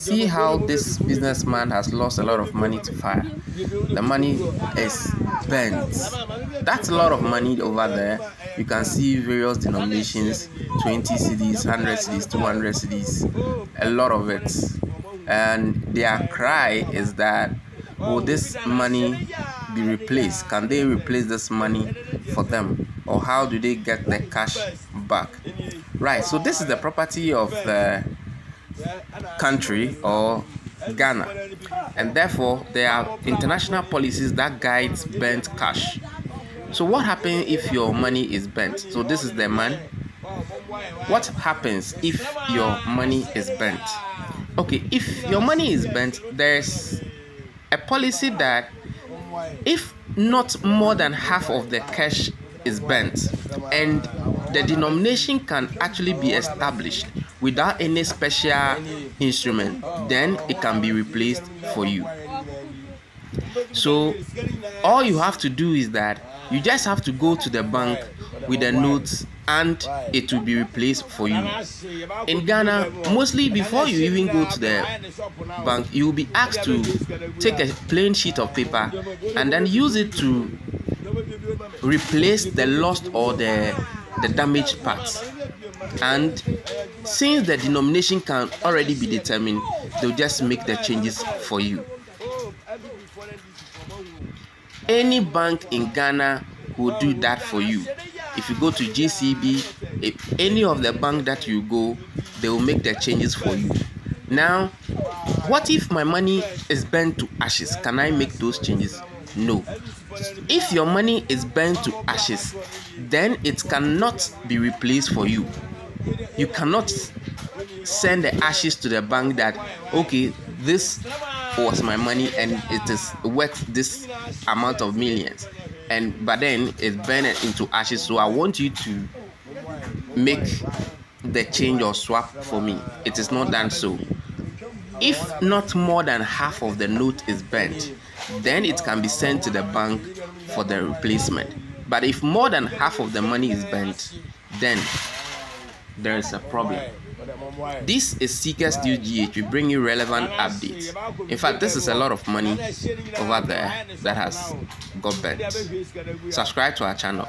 See how this businessman has lost a lot of money to fire. The money is bent. That's a lot of money over there. You can see various denominations, 20 cedis, 100 cedis, 200 cedis, a lot of it. And their cry is that, will this money be replaced? Can they replace this money for them? Or how do they get the cash back? Right, so this is the property of the country or Ghana, and therefore there are international policies that guides bent cash. So what happens if your money is bent? So this is the man. What happens if your money is bent? Okay, if your money is bent, there's a policy that if not more than half of the cash is bent and the denomination can actually be established without any special instrument, then it can be replaced for you. So all you have to do is that you just have to go to the bank with the notes and it will be replaced for you. In Ghana, mostly before you even go to the bank, you will be asked to take a plain sheet of paper and then use it to replace the lost or the damaged parts. And since the denomination can already be determined, they'll just make the changes for you. Any bank in Ghana will do that for you. If you go to GCB, if any of the bank that you go, they will make the changes for you. Now, what if my money is burnt to ashes? Can I make those changes? No. If your money is burnt to ashes, then it cannot be replaced for you. You cannot send the ashes to the bank that, okay, this was my money and it is worth this amount of millions, but then it's burned into ashes, so I want you to make the change or swap for me. It is not done so. If not more than half of the note is burnt, then it can be sent to the bank for the replacement. But if more than half of the money is burnt, then there is a problem. This is Seekers News GH. We bring you relevant updates. In fact, this is a lot of money over there that has got burnt. Subscribe to our channel.